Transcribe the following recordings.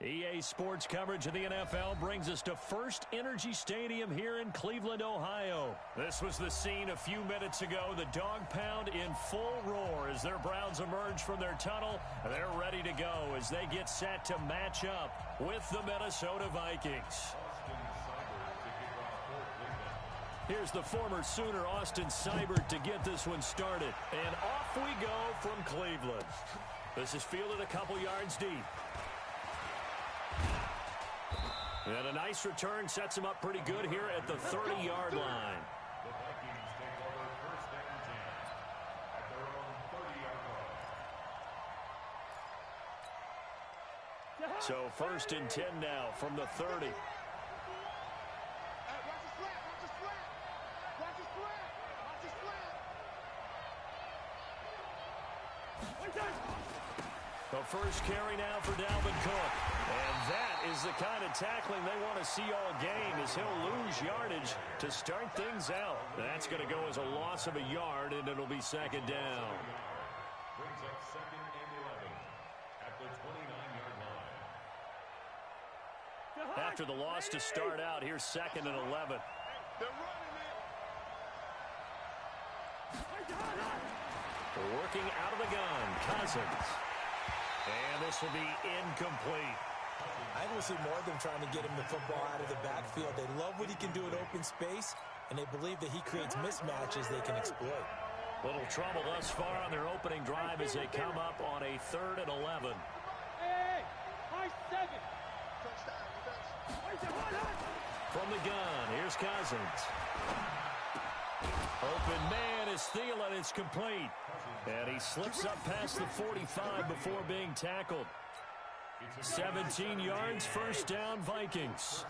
EA Sports coverage of the NFL brings us to First Energy Stadium here in Cleveland, Ohio. This was the scene a few minutes ago. The dog pound in full roar as their Browns emerge from their tunnel. They're ready to go as they get set to match up with the Minnesota Vikings. Here's the former Sooner, Austin Seibert, to get this one started. And off we go from Cleveland. This is fielded a couple yards deep. And a nice return sets him up pretty good here at the 30-yard line. The Vikings take over first and 10 at their own 30-yard line. So first and 10 now from the 30. The first carry now for Dalvin Cook. And that is the kind of tackling they want to see all game, as he'll lose yardage to start things out. That's going to go as a loss of a yard, and it'll be second down. Brings up second and 11 at the 29-yard line. After the loss to start out, here's second and 11. They're running it. Working out of the gun, Cousins. And this will be incomplete. I think we'll see more of them trying to get him the football out of the backfield. They love what he can do in open space, and they believe that he creates mismatches they can exploit. Little trouble thus far on their opening drive as they come up on a 3rd and 11. Hey, my second. From the gun, here's Cousins. Open man is Thielen. It's complete. And he slips up past the 45 before being tackled. 17 yards, first down, Vikings.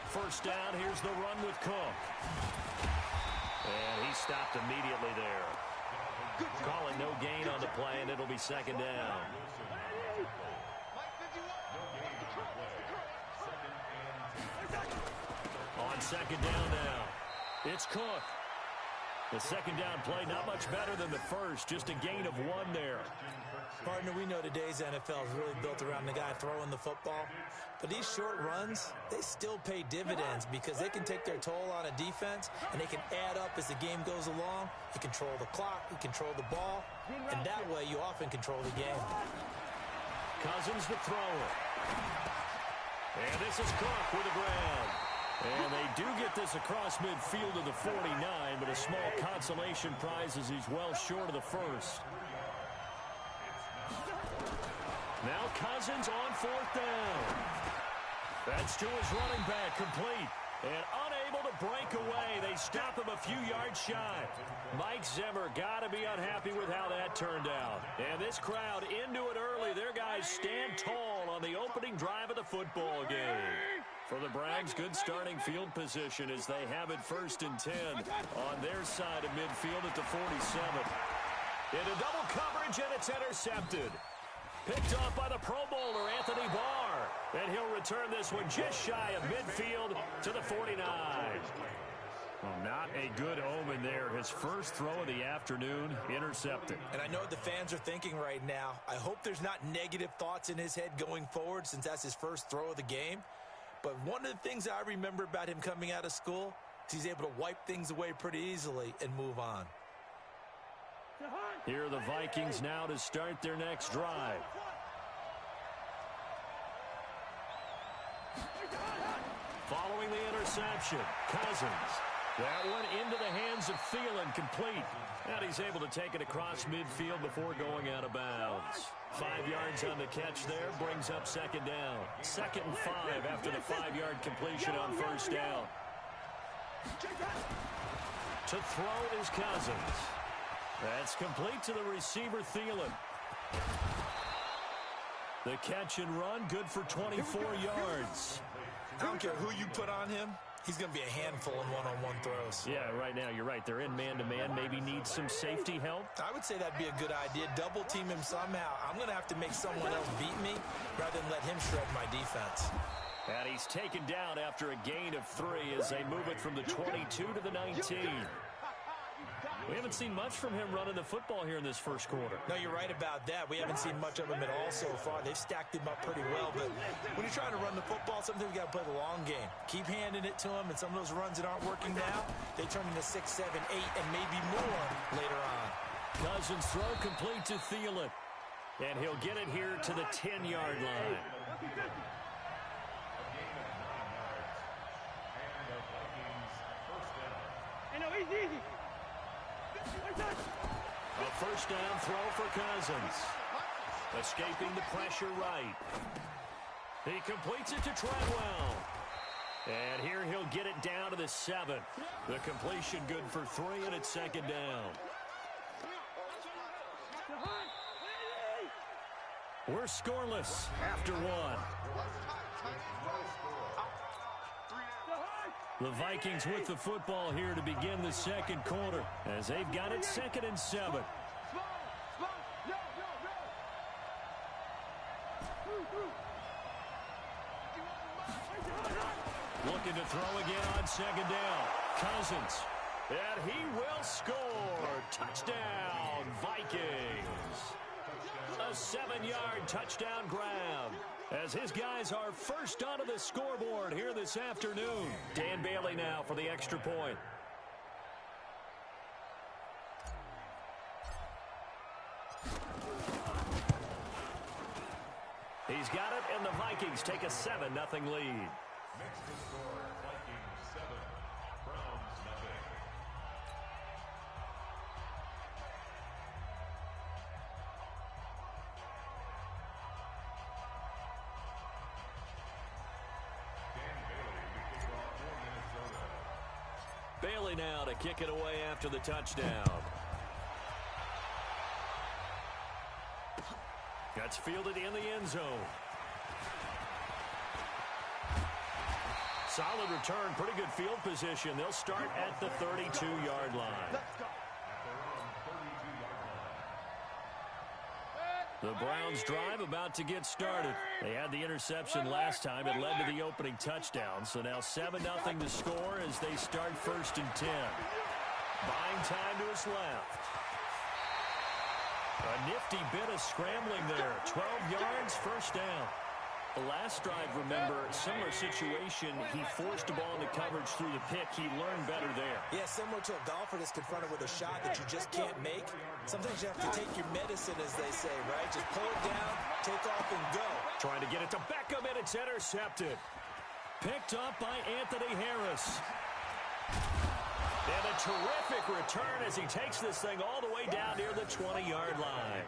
First down, here's the run with Cook. And he stopped immediately there. Calling no gain on the play, and it'll be second down. On second down now, it's Cook. The second down play, not much better than the first, just a gain of 1 there. Partner, we know today's NFL is really built around the guy throwing the football. But these short runs, they still pay dividends because they can take their toll on a defense, and they can add up as the game goes along. You control the clock, you control the ball, and that way you often control the game. Cousins the thrower. And this is Cook with the grab. And they do get this across midfield to the 49, but a small consolation prize as he's well short of the first. Now Cousins on 4th down. That's to his running back, complete. And unable to break away. They stop him a few yards shy. Mike Zimmer got to be unhappy with how that turned out. And this crowd into it early. Their guys stand tall on the opening drive of the football game. For the Browns, good starting field position as they have it 1st and 10 on their side of midfield at the 47. Into double coverage, and it's intercepted. Picked off by the Pro Bowler, Anthony Barr. And he'll return this one just shy of midfield to the 49. Well, not a good omen there. His first throw of the afternoon, intercepted. And I know what the fans are thinking right now. I hope there's not negative thoughts in his head going forward since that's his first throw of the game. But one of the things I remember about him coming out of school is he's able to wipe things away pretty easily and move on. Here are the Vikings now to start their next drive. Following the interception, Cousins. That one into the hands of Thielen, complete. And he's able to take it across midfield before going out of bounds. 5 yards on the catch there, brings up second down. 2nd and 5 after the 5-yard completion on first down. To throw is Cousins. That's complete to the receiver, Thielen. The catch and run, good for 24 yards. I don't care who you put on him. He's going to be a handful in one-on-one throws. Yeah, right now, you're right. They're in man-to-man. Maybe need some safety help. I would say that'd be a good idea. Double-team him somehow. I'm going to have to make someone else beat me rather than let him shred my defense. And he's taken down after a gain of 3 as they move it from the 22 to the 19. We haven't seen much from him running the football here in this first quarter. No, you're right about that. We haven't seen much of him at all so far. They've stacked him up pretty well. But when you're trying to run the football, sometimes you got to play the long game. Keep handing it to him, and some of those runs that aren't working now, they turn into 6, 7, 8, and maybe more later on. Cousins throw complete to Thielen. And he'll get it here to the 10-yard line. Easy. A first down throw for Cousins. Escaping the pressure right. He completes it to Treadwell. And here he'll get it down to the 7. The completion good for 3, and it's second down. We're scoreless after 1. The Vikings with the football here to begin the second quarter as they've got it 2nd and 7. Looking to throw again on second down. Cousins. And he will score. Touchdown, Vikings. A 7-yard touchdown grab. As his guys are first onto the scoreboard here this afternoon. Dan Bailey now for the extra point. He's got it, and the Vikings take a 7-0 lead. Next to score, Vikings 7, Browns nothing. Bailey now to kick it away after the touchdown. That's fielded in the end zone. Solid return, pretty good field position. They'll start at the 32-yard line. The Browns drive about to get started. They had the interception last time. It led to the opening touchdown. So now 7-0 to score as they start 1st and 10. Buying time to his left. A nifty bit of scrambling there. 12 yards, first down. The last drive, remember, similar situation. He forced the ball into coverage through the pick. He learned better there. Yeah, similar to a golfer that's confronted with a shot that you just can't make. Sometimes you have to take your medicine, as they say, right? Just pull it down, take off, and go. Trying to get it to Beckham, and it's intercepted. Picked up by Anthony Harris. And a terrific return as he takes this thing all the way down near the 20-yard line.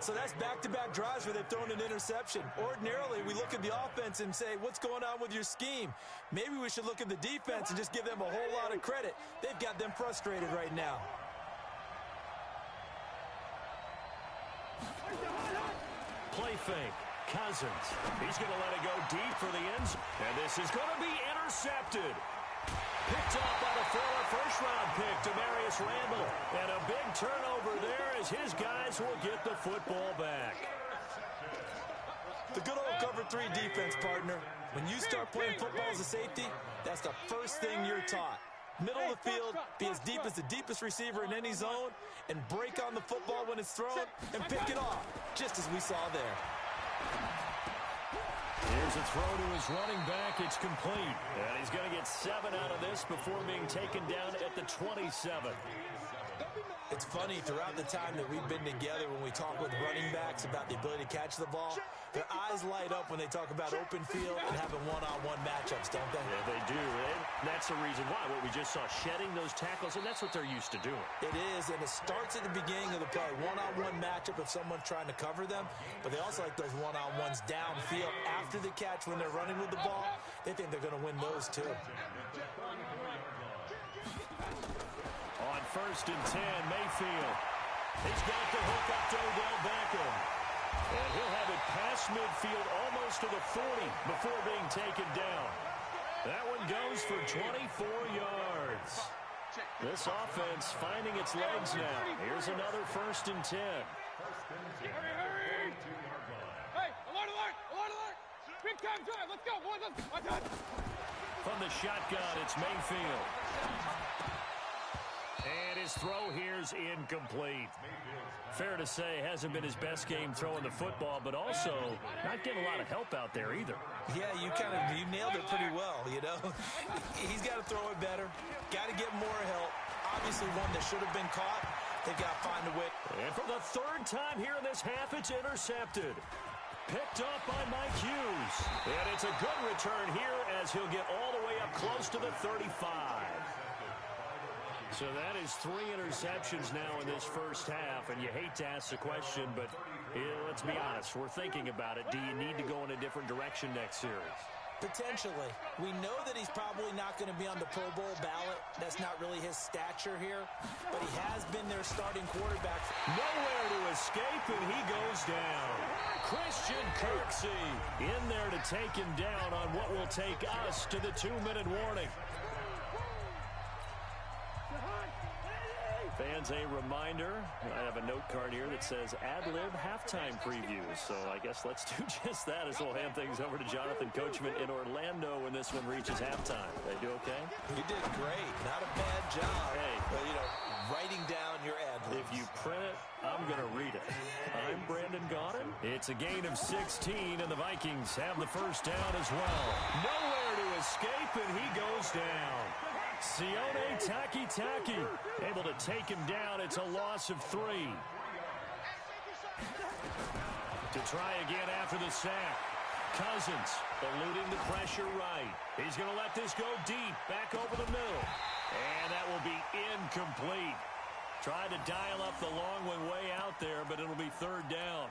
So that's back-to-back drives where they've thrown an interception. Ordinarily, we look at the offense and say, what's going on with your scheme? Maybe we should look at the defense and just give them a whole lot of credit. They've got them frustrated right now. Play fake. Cousins. He's going to let it go deep for the end zone. And this is going to be intercepted. Picked up by the former first-round pick, Demarius Randall. And a big turnover there as his guys will get the football back. The good old cover 3 defense, partner. When you start playing football as a safety, that's the first thing you're taught. Middle of the field, be as deep as the deepest receiver in any zone, and break on the football when it's thrown, and pick it off, just as we saw there. Here's a throw to his running back. It's complete. And he's going to get 7 out of this before being taken down at the 27. It's funny, throughout the time that we've been together, when we talk with running backs about the ability to catch the ball, their eyes light up when they talk about open field and having one-on-one matchups, don't they? Yeah, they do. And that's the reason why. What we just saw, shedding those tackles, and that's what they're used to doing. It is, and it starts at the beginning of the play. One-on-one matchup if someone's trying to cover them, but they also like those one-on-ones downfield after the catch when they're running with the ball. They think they're going to win those, too. On 1st and 10, Mayfield. He's got the hook up to Odell Beckham. And he'll have it past midfield almost to the 40 before being taken down. That one goes for 24 yards. This offense finding its legs now. Here's another 1st and 10. Hurry! Hey, alert! Big time drive, let's go, boys, let's go. From the shotgun, it's Mayfield. And his throw here's incomplete. Fair to say, hasn't been his best game throwing the football, but also not getting a lot of help out there either. Yeah, you nailed it pretty well, you know. He's got to throw it better. Got to get more help. Obviously one that should have been caught. They've got to find a way. And for the third time here in this half, it's intercepted. Picked up by Mike Hughes. And it's a good return here as he'll get all the way up close to the 35. So that is 3 interceptions now in this first half, and you hate to ask the question, but let's be honest, we're thinking about it. Do you need to go in a different direction next series? Potentially. We know that he's probably not going to be on the Pro Bowl ballot. That's not really his stature here, but he has been their starting quarterback. Nowhere to escape, and he goes down. Christian Kirksey in there to take him down on what will take us to the 2-minute warning. Fans, a reminder, I have a note card here that says ad-lib halftime previews. So I guess let's do just that as we'll hand things over to Jonathan Coachman in Orlando when this one reaches halftime. They do okay? You did great. Not a bad job. Hey. But, writing down your ad-libs. If you print it, I'm going to read it. I'm Brandon Gaudin. It's a gain of 16, and the Vikings have the first down as well. Nowhere to escape, and he goes down. Sione Takitaki able to take him down. It's a loss of 3. To try again after the sack. Cousins eluding the pressure right. He's going to let this go deep, back over the middle. And that will be incomplete. Tried to dial up the long one way out there, but it'll be 3rd down.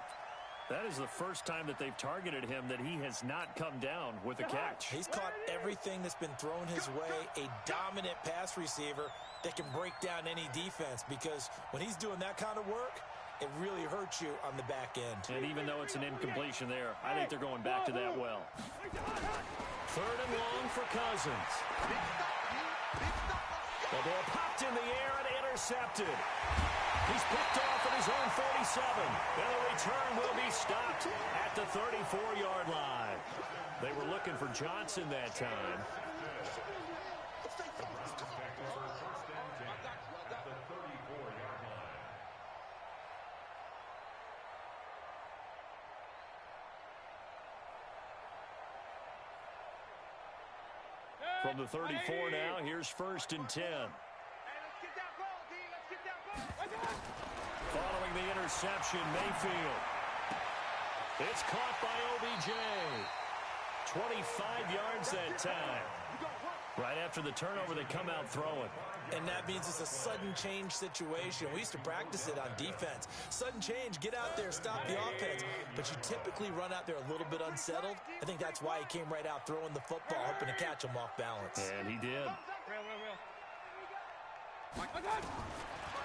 That is the first time that they've targeted him that he has not come down with a catch. He's caught everything that's been thrown his way. A dominant pass receiver that can break down any defense, because when he's doing that kind of work, it really hurts you on the back end. And even though it's an incompletion there, I think they're going back to that well. 3rd and long for Cousins. The ball popped in the air and intercepted. He's picked off at his own 47. And the return will be stopped at the 34-yard line. They were looking for Johnson that time. From the 34 now, here's 1st and 10. Following the interception, Mayfield. It's caught by OBJ. 25 yards that time. Right after the turnover, they come out throwing. And that means it's a sudden change situation. We used to practice it on defense. Sudden change, get out there, stop the offense. But you typically run out there a little bit unsettled. I think that's why he came right out throwing the football, hoping to catch him off balance. And he did.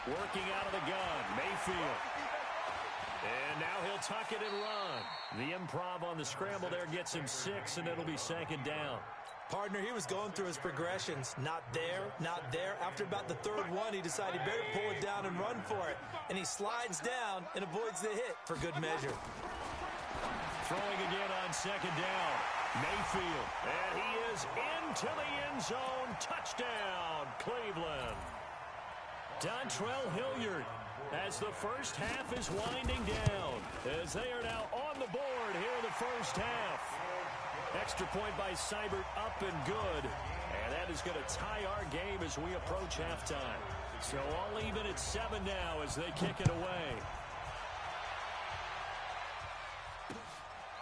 Working out of the gun, Mayfield. And now he'll tuck it and run. The improv on the scramble there gets him 6, and it'll be 2nd down. Partner, he was going through his progressions. Not there, not there. After about the 3rd one, he decided he better pull it down and run for it. And he slides down and avoids the hit for good measure. Throwing again on 2nd down. Mayfield. And he is into the end zone. Touchdown, Cleveland. Dontrell Hilliard as the first half is winding down, as they are now on the board here in the first half. Extra point by Seibert, up and good. And that is going to tie our game as we approach halftime. So all even at 7 now as they kick it away.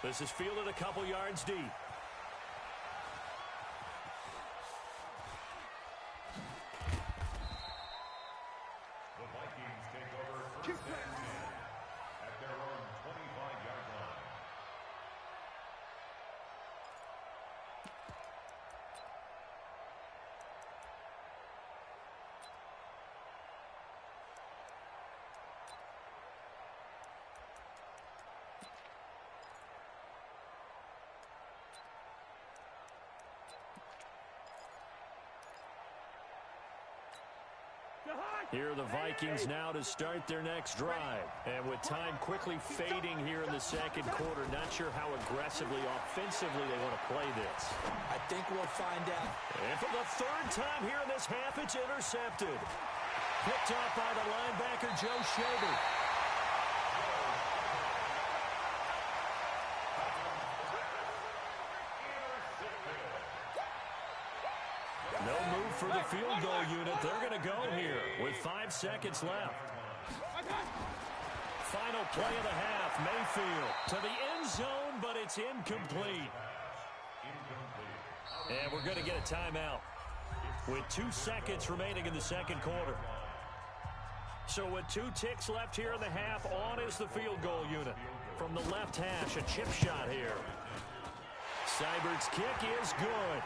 This is fielded a couple yards deep. The Vikings take over first and 10 at their own 25-yard line. Here are the Vikings now to start their next drive. And with time quickly fading here in the second quarter, not sure how aggressively, offensively they want to play this. I think we'll find out. And for the 3rd time here in this half, it's intercepted. Picked off by the linebacker, Joe Schobert. No move for the field goal unit. They're going to go here with 5 seconds left. Final play of the half. Mayfield to the end zone, but it's incomplete. And we're going to get a timeout with 2 seconds remaining in the second quarter. So with 2 ticks left here in the half, on is the field goal unit. From the left hash, a chip shot here. Seibert's kick is good.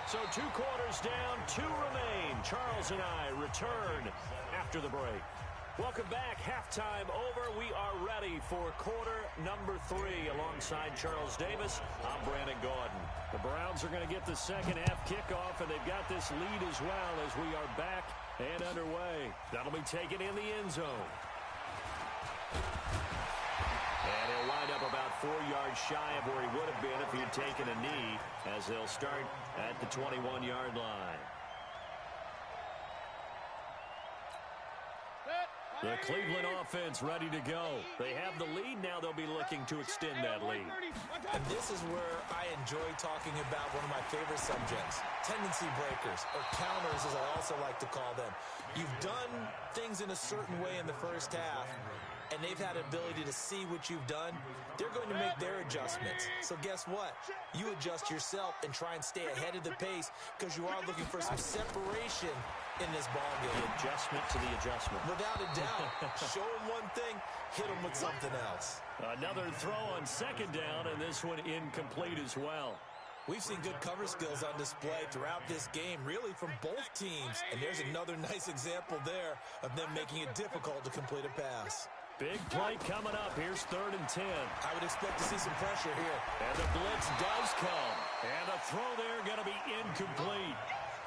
So 2 quarters down, 2 remain. Charles and I return after the break. Welcome back. Halftime over. We are ready for quarter number 3 alongside Charles Davis. I'm Brandon Gaudin. The Browns are going to get the second half kickoff, and they've got this lead as well as we are back and underway. That'll be taken in the end zone. And he'll wind up about 4 yards shy of where he would have been if he had taken a knee, as they'll start at the 21-yard line. The Cleveland offense ready to go. They have the lead now. They'll be looking to extend that lead. And this is where I enjoy talking about one of my favorite subjects, tendency breakers, or counters as I also like to call them. You've done things in a certain way in the first half, and they've had the ability to see what you've done. They're going to make their adjustments. So guess what? You adjust yourself and try and stay ahead of the pace because you are looking for some separation in this ballgame. The adjustment to the adjustment. Without a doubt. Show them one thing, hit them with something else. Another throw on second down, and this one incomplete as well. We've seen good cover skills on display throughout this game, really from both teams. And there's another nice example there of them making it difficult to complete a pass. Big play coming up. Here's 3rd and 10. I would expect to see some pressure here. And the blitz does come. And the throw there going to be incomplete.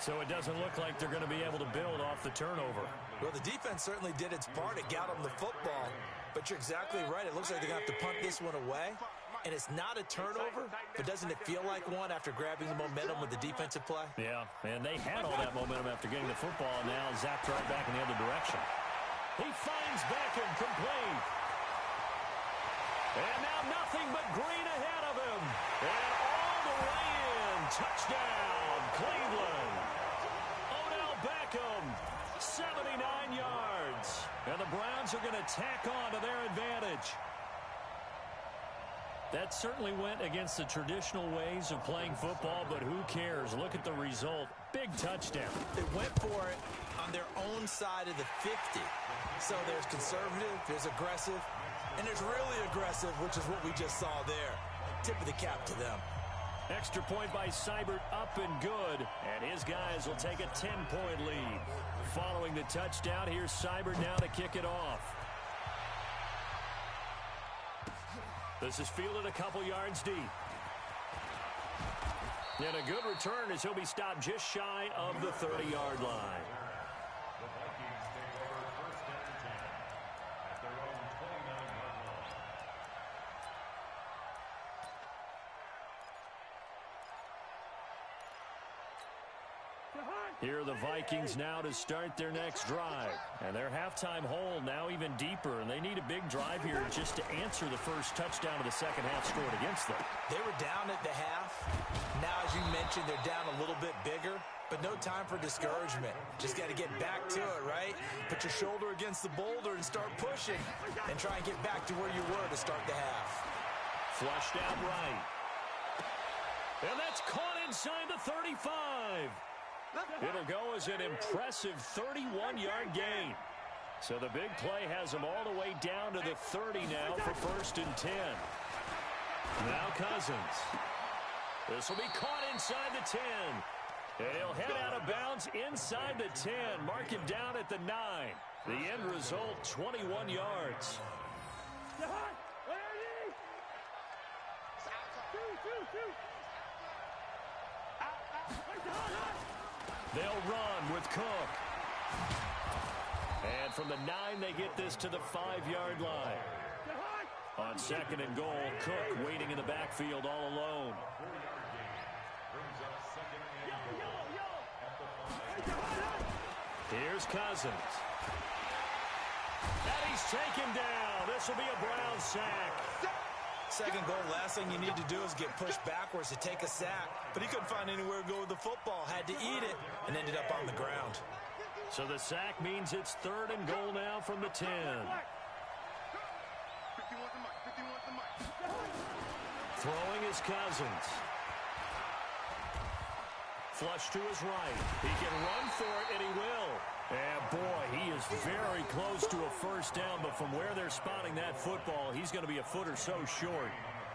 So it doesn't look like they're going to be able to build off the turnover. Well, the defense certainly did its part to get them the football. But you're exactly right. It looks like they're going to have to punt this one away. And it's not a turnover, but doesn't it feel like one after grabbing the momentum with the defensive play? Yeah, and they had all that momentum after getting the football, and now zapped right back in the other direction. He finds Beckham complete. And now nothing but green ahead of him. And all the way in. Touchdown, Cleveland. Odell Beckham, 79 yards. And the Browns are going to tack on to their advantage. That certainly went against the traditional ways of playing football, but who cares? Look at the result. Big touchdown. They went for it on their own side of the 50. So there's conservative, there's aggressive, and there's really aggressive, which is what we just saw there. Tip of the cap to them. Extra point by Seibert, up and good. And his guys will take a 10-point lead. Following the touchdown, here's Seibert now to kick it off. This is fielded a couple yards deep. And a good return as he'll be stopped just shy of the 30-yard line. The Vikings take over 1st and 10 at their own 29-yard line. Here are the Vikings now to start their next drive. And their halftime hole now even deeper. And they need a big drive here just to answer the first touchdown of the second half scored against them. They were down at the half. Now, as you mentioned, they're down a little bit bigger. But no time for discouragement. Just got to get back to it, right? Put your shoulder against the boulder and start pushing. And try and get back to where you were to start the half. Flushed out right. And that's caught inside the 35. It'll go as an impressive 31-yard gain. So the big play has them all the way down to the 30 now for 1st and 10. Now Cousins. This will be caught inside the 10. And he'll head out of bounds inside the 10. Mark him down at the 9. The end result, 21 yards. They'll run with Cook. And from the 9, they get this to the 5-yard line. On 2nd and goal, Cook waiting in the backfield all alone. Here's Cousins. And he's taken down. This will be a Browns sack. Second goal, last thing you need to do is get pushed backwards to take a sack. But he couldn't find anywhere to go with the football. Had to eat it and ended up on the ground. So the sack means it's 3rd and goal now from the 10. Throwing is Cousins. Flush to his right. He can run for it, and he will. And, boy, he is very close to a first down, but from where they're spotting that football, he's going to be a foot or so short.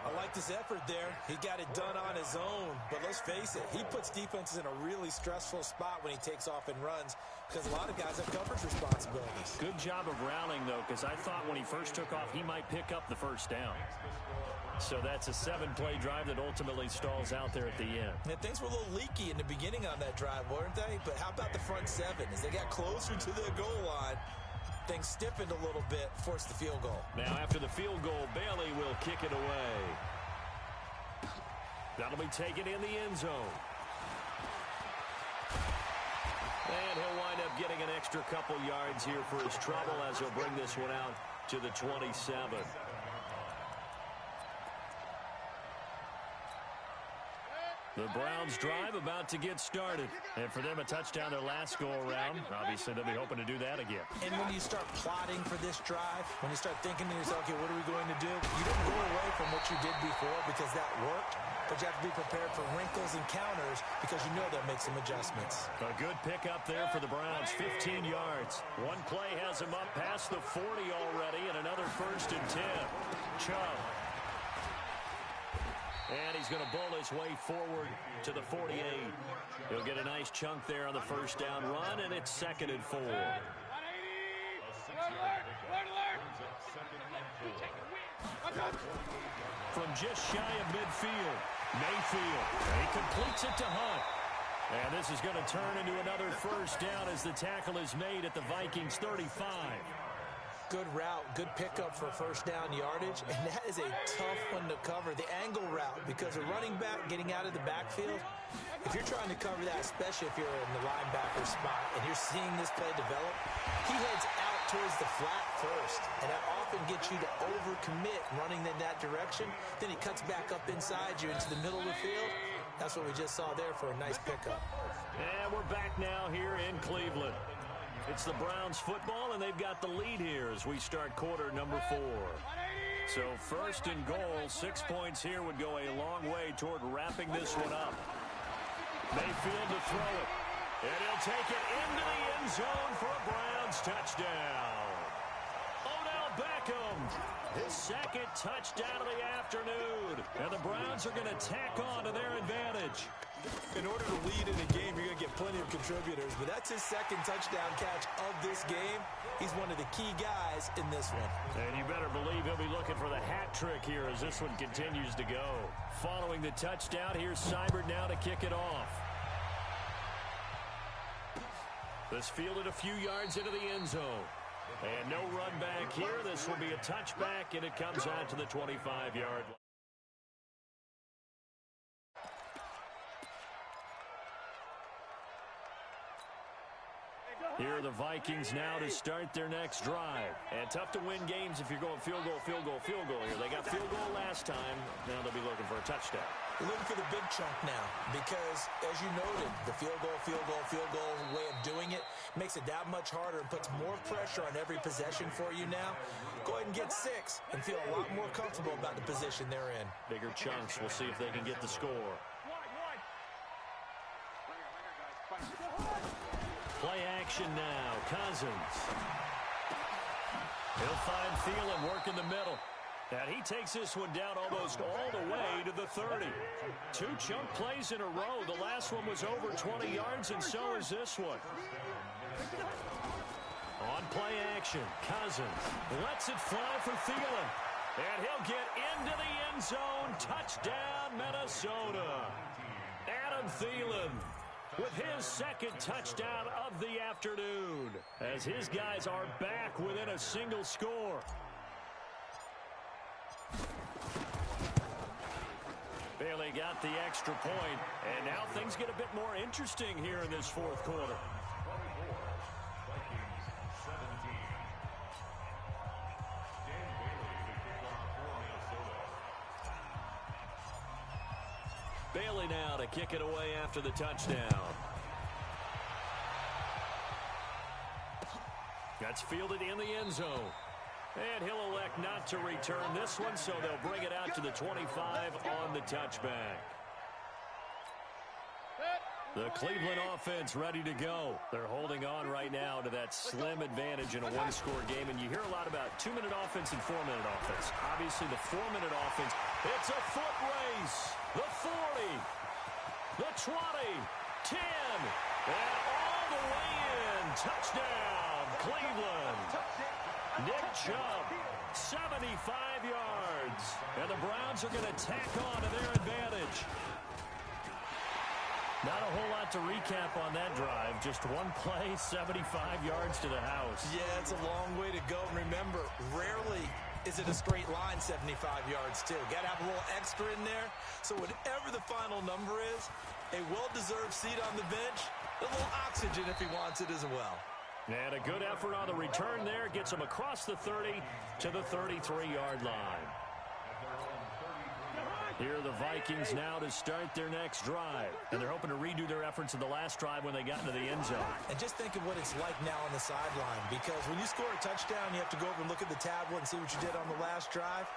I liked his effort there. He got it done on his own. But let's face it, he puts defenses in a really stressful spot when he takes off and runs because a lot of guys have coverage responsibilities. Good job of rounding, though, because I thought when he first took off, he might pick up the first down. So that's a 7-play drive that ultimately stalls out there at the end. And things were a little leaky in the beginning on that drive, weren't they? But how about the front 7? As they got closer to their goal line, things stiffened a little bit, forced the field goal. Now after the field goal, Bailey will kick it away. That'll be taken in the end zone. And he'll wind up getting an extra couple yards here for his trouble as he'll bring this one out to the 27. The Browns drive about to get started. And for them, a touchdown their last go-around. Obviously, they'll be hoping to do that again. And when you start plotting for this drive, when you start thinking to yourself, okay, what are we going to do? You don't go away from what you did before because that worked, but you have to be prepared for wrinkles and counters because you know they'll make some adjustments. A good pickup there for the Browns, 15 yards. One play has him up past the 40 already, and another 1st and 10. Chubb. And he's going to bull his way forward to the 48. He'll get a nice chunk there on the first down run, and it's 2nd and 4. From just shy of midfield, Mayfield. He completes it to Hunt. And this is going to turn into another first down as the tackle is made at the Vikings 35. Good route, good pickup for first down yardage, and that is a tough one to cover, the angle route, because a running back getting out of the backfield, if you're trying to cover that, especially if you're in the linebacker spot and you're seeing this play develop, he heads out towards the flat first, and that often gets you to overcommit running in that direction. Then he cuts back up inside you into the middle of the field. That's what we just saw there for a nice pickup. And we're back now here in Cleveland. It's the Browns football, and they've got the lead here as we start quarter number 4. So 1st and goal, 6 points here would go a long way toward wrapping this one up. Mayfield to throw it. And he'll take it into the end zone for a Browns touchdown. Odell Beckham, his 2nd touchdown of the afternoon. And the Browns are going to tack on to their advantage. In order to lead in a game, you're going to get plenty of contributors, but that's his 2nd touchdown catch of this game. He's one of the key guys in this one. And you better believe he'll be looking for the hat trick here as this one continues to go. Following the touchdown, here's Seibert now to kick it off. This fielded a few yards into the end zone. And no run back here. This will be a touchback, and it comes out to the 25-yard line. Here are the Vikings now to start their next drive. And tough to win games if you're going field goal, field goal, field goal here. They got field goal last time. Now they'll be looking for a touchdown. They're looking for the big chunk now because, as you noted, the field goal way of doing it makes it that much harder and puts more pressure on every possession for you now. Go ahead and get 6 and feel a lot more comfortable about the position they're in. Bigger chunks. We'll see if they can get the score. Play action now. Cousins. He'll find Thielen work in the middle. And he takes this one down almost all the way to the 30. 2 chunk plays in a row. The last one was over 20 yards, and so is this one. On play action, Cousins lets it fly for Thielen. And he'll get into the end zone. Touchdown, Minnesota. Adam Thielen with his 2nd touchdown of the afternoon, as his guys are back within a single score. Bailey got the extra point, and now things get a bit more interesting here in this 4th quarter. kick it away after the touchdown. That's fielded in the end zone. And he'll elect not to return this one, so they'll bring it out to the 25 on the touchback. The Cleveland offense ready to go. They're holding on right now to that slim advantage in a one-score game, and you hear a lot about 2-minute offense and 4-minute offense. Obviously, the 4-minute offense, it's a foot race. The 40, the 20, 10, and all the way in. Touchdown, Cleveland. Nick Chubb, 75 yards. And the Browns are going to tack on to their advantage. Not a whole lot to recap on that drive. Just one play, 75 yards to the house. Yeah, it's a long way to go. And remember, rarely is it a straight line 75 yards, too. Got to have a little extra in there. So whatever the final number is, a well-deserved seat on the bench, a little oxygen if he wants it as well. And a good effort on the return there. Gets him across the 30 to the 33-yard line. Here are the Vikings now to start their next drive. And they're hoping to redo their efforts in the last drive when they got into the end zone. And just think of what it's like now on the sideline. Because when you score a touchdown, you have to go over and look at the tablet and see what you did on the last drive.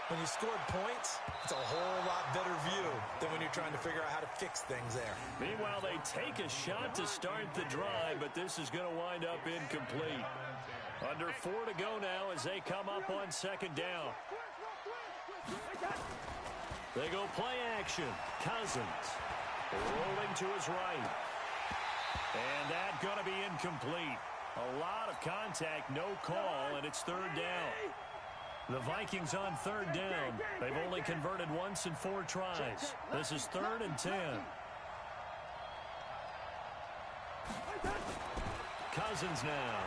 When you scored points, it's a whole lot better view than when you're trying to figure out how to fix things there. Meanwhile, they take a shot to start the drive, but this is going to wind up incomplete. Under 4 to go now as they come up on second down. They go play action. Cousins rolling to his right. And that's going to be incomplete. A lot of contact, no call, and it's third down. The Vikings on third down. They've only converted once in 4 tries. This is 3rd and 10. Cousins now.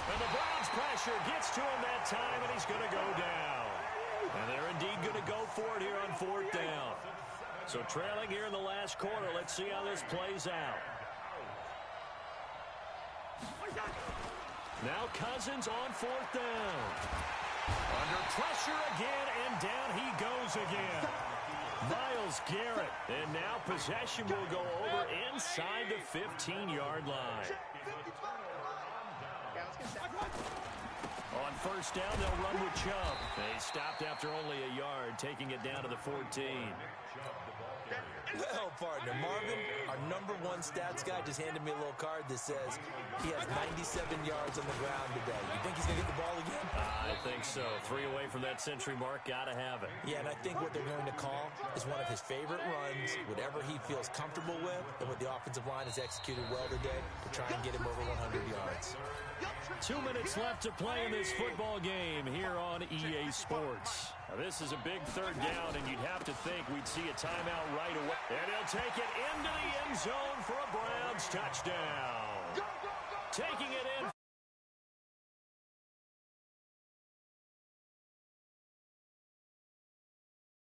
And the Browns pressure gets to him that time, and he's going to go down. And they're indeed going to go for it here on 4th down. So trailing here in the last quarter. Let's see how this plays out. Now Cousins on 4th down. Under pressure again, and down he goes again. Myles Garrett. And now possession will go over inside the 15-yard line. On 1st down, they'll run with Chubb. They stopped after only a yard, taking it down to the 14. Well, partner, Marvin, our #1 stats guy, just handed me a little card that says he has 97 yards on the ground today. You think he's going to get the ball again? I think so. 3 away from that century mark. Got to have it. Yeah, and I think what they're going to call is one of his favorite runs, whatever he feels comfortable with, and what the offensive line has executed well today to try and get him over 100 yards. 2 minutes left to play in this football game here on EA Sports. Now, this is a big 3rd down, and you'd have to think we'd see a timeout right away. And he'll take it into the end zone for a Browns touchdown.